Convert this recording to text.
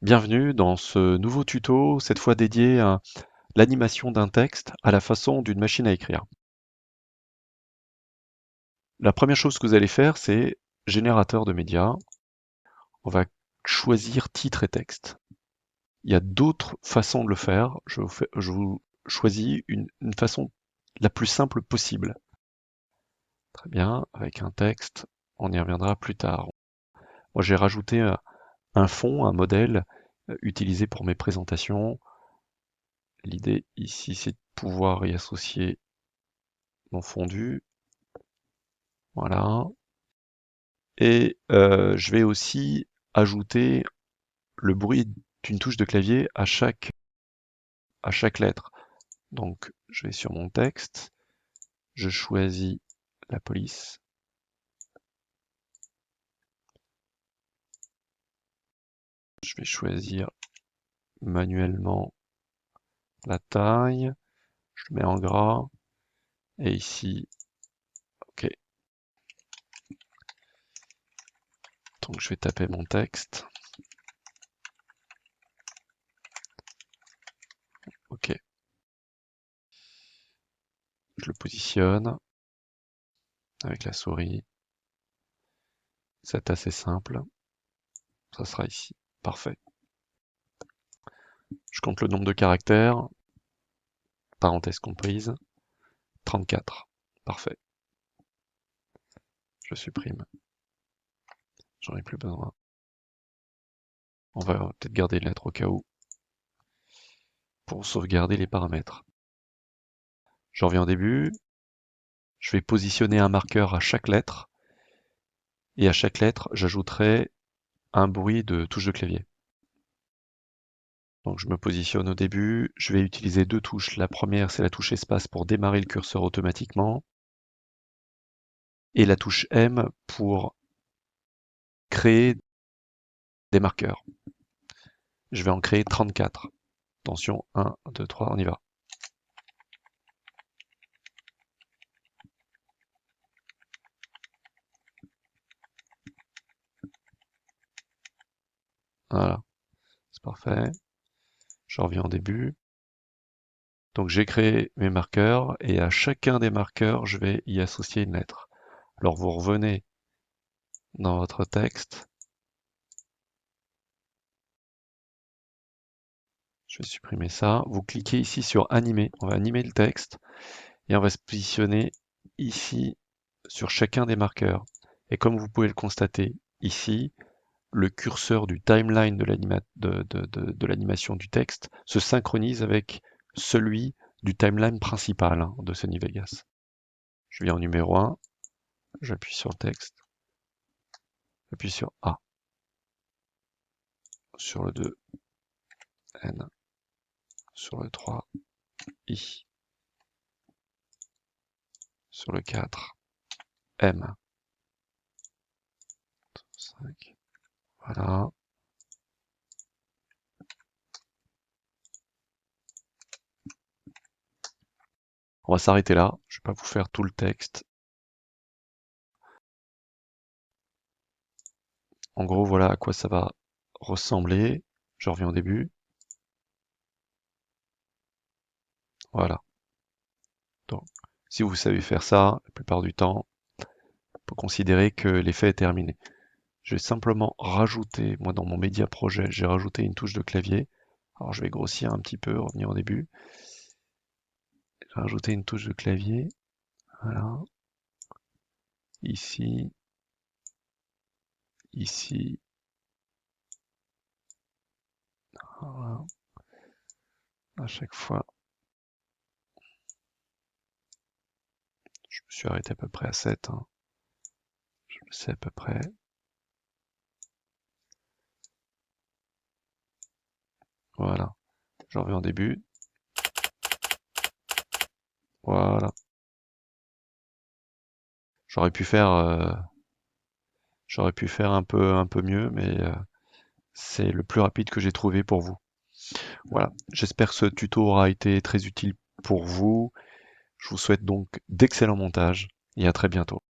Bienvenue dans ce nouveau tuto, cette fois dédié à l'animation d'un texte à la façon d'une machine à écrire. La première chose que vous allez faire, c'est générateur de médias. On va choisir titre et texte. Il y a d'autres façons de le faire. Je vous choisis une façon la plus simple possible. Très bien, avec un texte, on y reviendra plus tard. Moi, j'ai rajouté un fond, un modèle utilisé pour mes présentations. L'idée ici, c'est de pouvoir y associer mon fondu. Voilà. Et je vais aussi ajouter le bruit d'une touche de clavier à chaque lettre. Donc, je vais sur mon texte, je choisis la police. Je vais choisir manuellement la taille. Je le mets en gras. Et ici, OK. Donc, je vais taper mon texte. OK. Je le positionne avec la souris. C'est assez simple. Ça sera ici. Parfait. Je compte le nombre de caractères. Parenthèse comprise. 34. Parfait. Je supprime. J'en ai plus besoin. On va peut-être garder une lettre au cas où pour sauvegarder les paramètres. Je reviens au début. Je vais positionner un marqueur à chaque lettre. Et à chaque lettre, j'ajouterai un bruit de touche de clavier. Donc je me positionne au début. Je vais utiliser deux touches. La première, c'est la touche espace pour démarrer le curseur automatiquement. Et la touche M pour créer des marqueurs. Je vais en créer 34. Attention, 1, 2, 3, on y va. Voilà, c'est parfait. Je reviens au début. Donc j'ai créé mes marqueurs et à chacun des marqueurs, je vais y associer une lettre. Alors vous revenez dans votre texte. Je vais supprimer ça. Vous cliquez ici sur animer. On va animer le texte et on va se positionner ici sur chacun des marqueurs. Et comme vous pouvez le constater ici, le curseur du timeline de l'animation du texte se synchronise avec celui du timeline principal de Sony Vegas. Je viens au numéro 1, j'appuie sur le texte, j'appuie sur A, sur le 2, N, sur le 3, I, sur le 4, M, 5, voilà. On va s'arrêter là, je ne vais pas vous faire tout le texte. En gros, voilà à quoi ça va ressembler. Je reviens au début. Voilà. Donc, si vous savez faire ça, la plupart du temps, on peut considérer que l'effet est terminé. Je vais simplement rajouter, moi dans mon média projet, j'ai rajouté une touche de clavier. Alors je vais grossir un petit peu, revenir au début. J'ai rajouté une touche de clavier. Voilà. Ici. Ici. Voilà. À chaque fois. Je me suis arrêté à peu près à 7. Hein. Je le sais à peu près. Voilà. Je reviens au début. Voilà. J'aurais pu faire un peu mieux, mais c'est le plus rapide que j'ai trouvé pour vous. Voilà. J'espère que ce tuto aura été très utile pour vous. Je vous souhaite donc d'excellents montages et à très bientôt.